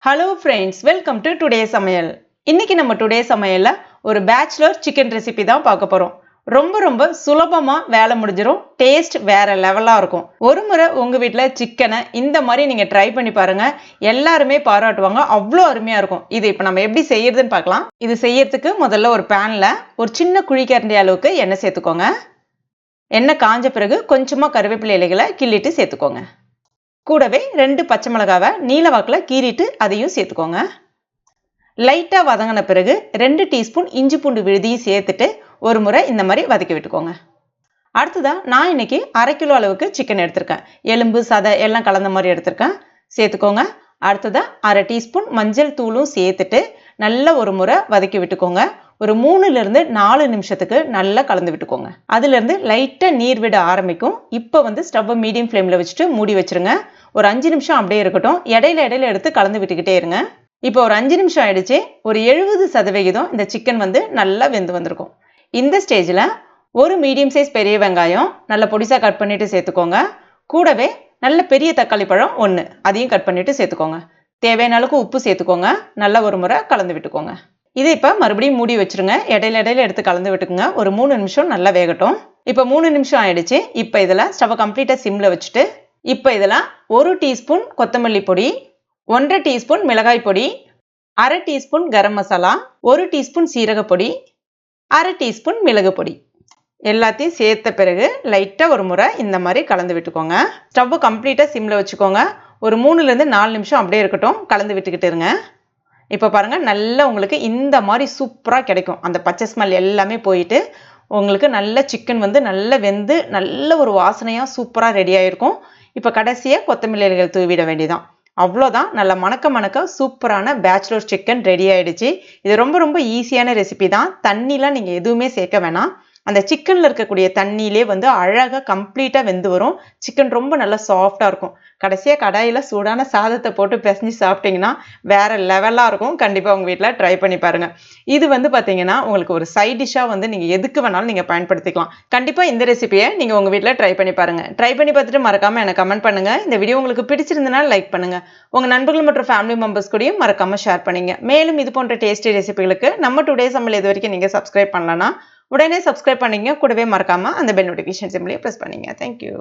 Hello friends, welcome to Today Samayal. இன்னைக்கு நம்ம today சமையல்ல ஒரு bachelor சிக்கன் ரெசிபி தான் பார்க்க போறோம். ரொம்ப சுலபமா வேலை முடிஞ்சிரும். டேஸ்ட் வேற லெவலா இருக்கும். ஒரு முறை உங்க வீட்ல சிக்கனை இந்த மாதிரி நீங்க ட்ரை பண்ணி பாருங்க. எல்லாருமே பாராட்டுவாங்க. அவ்வளோ அருமையா இருக்கும். இது இப்போ நம்ம எப்படி செய்யறதுன்னு பார்க்கலாம். இது செய்யறதுக்கு முதல்ல ஒரு பேன்ல ஒரு சின்ன குழிக்கரண்டி அளவுக்கு எண்ணெய் சேர்த்துக்கோங்க. எண்ணெய் காஞ்ச பிறகு கொஞ்சமா கருவேப்பிலை இலைகளை கிள்ளிட்டு சேர்த்துக்கோங்க. கூடவே 2 பச்சை மிளகாவை நீல வாக்கில் கீறிட்டு அதையும் சேர்த்துக்கோங்க. லைட்டாக வதங்கின பிறகு 2 டீஸ்பூன் இஞ்சி பூண்டு விழுதியும் சேர்த்துட்டு ஒரு முறை இந்த மாதிரி வதக்கி விட்டுக்கோங்க. அடுத்ததான் நான் இன்னைக்கு 1/2 கிலோ அளவுக்கு சிக்கன் எடுத்திருக்கேன். எலும்பு சதை எல்லாம் கலந்த மாதிரி எடுத்திருக்கேன். சேர்த்துக்கோங்க. அடுத்ததாக 1/2 டீஸ்பூன் மஞ்சள் தூளும் சேர்த்துட்டு நல்ல ஒரு முறை வதக்கி விட்டுக்கோங்க. ஒரு 3லிருந்து 4 நிமிஷத்துக்கு நல்லா கலந்து விட்டுக்கோங்க. அதுலேருந்து லைட்டாக நீர் விட ஆரம்பிக்கும். இப்போ ஸ்டவ்வை மீடியம் ஃப்ளேமில் வச்சுட்டு மூடி வச்சுருங்க. ஒரு 5 நிமிஷம் அப்படியே இருக்கட்டும். இடையில எடுத்து கலந்து விட்டுக்கிட்டே இருங்க. இப்போ ஒரு 5 நிமிஷம் ஆயிடுச்சு. ஒரு 70% இந்த சிக்கன் நல்லா வெந்து வந்திருக்கும். இந்த ஸ்டேஜில் ஒரு மீடியம் சைஸ் பெரிய வெங்காயம் நல்ல பொடிசாக கட் பண்ணிட்டு சேர்த்துக்கோங்க. கூடவே நல்ல பெரிய தக்காளி பழம் 1 அதையும் கட் பண்ணிட்டு சேர்த்துக்கோங்க. தேவையான அளவுக்கு உப்பு சேர்த்துக்கோங்க. நல்லா ஒரு முறை கலந்து விட்டுக்கோங்க. இதை இப்போ மறுபடியும் மூடி வச்சிருங்க. இடையில எடுத்து கலந்து விட்டுக்குங்க. ஒரு 3 நிமிஷம் நல்லா வேகட்டும். இப்போ 3 நிமிஷம் ஆயிடுச்சு. இப்போ இதில் ஸ்டவ்வை கம்ப்ளீட்டாக சிம்மில் வச்சுட்டு இப்போ இதில் 1 டீஸ்பூன் கொத்தமல்லி பொடி, 1/2 டீஸ்பூன் மிளகாய் பொடி, 1/2 teaspoon garam masala, 1 teaspoon சீரகப்பொடி, 1/2 teaspoon மிளகு பொடி எல்லாத்தையும் சேர்த்த பிறகு லைட்டாக ஒரு முறை இந்த மாதிரி கலந்து விட்டுக்கோங்க. ஸ்டவ்வை கம்ப்ளீட்டாக சிம்மில் வச்சுக்கோங்க. ஒரு 3லிருந்து 4 நிமிஷம் அப்படியே இருக்கட்டும். கலந்து விட்டுக்கிட்டு இருங்க. இப்போ பாருங்கள், நல்லா உங்களுக்கு இந்த மாதிரி சூப்பராக கிடைக்கும். அந்த பச்சை ஸ்மெல் எல்லாமே போயிட்டு உங்களுக்கு நல்ல சிக்கன் நல்லா வெந்து நல்ல ஒரு வாசனையாக சூப்பராக ரெடி ஆகிருக்கும். இப்போ கடைசியாக கொத்தமல்லி இலைகள் தூவிட வேண்டியதான். அவ்வளோதான். நல்லா மணக்க சூப்பரான பேச்சுலர் சிக்கன் ரெடி ஆகிடுச்சு. இது ரொம்ப ஈஸியான ரெசிபி தான். தண்ணிலாம் நீங்கள் எதுவுமே சேர்க்க வேணாம். அந்த சிக்கனில் இருக்கக்கூடிய தண்ணியிலே அழகாக கம்ப்ளீட்டாக வெந்து வரும். சிக்கன் ரொம்ப நல்லா சாஃப்டாக இருக்கும். கடைசியாக கடாயில் சூடான சாதத்தை போட்டு பிசைஞ்சு சாப்பிட்டிங்கன்னா வேறு லெவலாக இருக்கும். கண்டிப்பாக உங்கள் வீட்டில் ட்ரை பண்ணி பாருங்கள். இது பார்த்தீங்கன்னா உங்களுக்கு ஒரு சைட் டிஷ்ஷாக நீங்கள் எதுக்கு வேணாலும் நீங்கள் பயன்படுத்திக்கலாம். கண்டிப்பாக இந்த ரெசிபியை நீங்கள் உங்கள் வீட்டில் ட்ரை பண்ணி பாருங்கள். ட்ரை பண்ணி பார்த்துட்டு மறக்காமல் எனக்கு கமெண்ட் பண்ணுங்கள். இந்த வீடியோ உங்களுக்கு பிடிச்சிருந்தனா லைக் பண்ணுங்கள். உங்கள் நண்பர்கள் மற்றும் ஃபேமிலி மெம்பர்ஸ் கூடயும் மறக்காமல் ஷேர் பண்ணுங்க. மேலும் இது போன்ற டேஸ்டி ரெசிபிகளுக்கு நம்ம டுடே சமையல் இது வரைக்கும் நீங்கள் சப்ஸ்கிரைப் பண்ணலன்னா உடனே சப்ஸ்கிரைப் பண்ணிங்க. கூடவே மறக்காமல் அந்த பெல் நோட்டிஃபிகேஷன் சிம்பிளையும் ப்ரெஸ் பண்ணிங்க. தேங்க்யூ.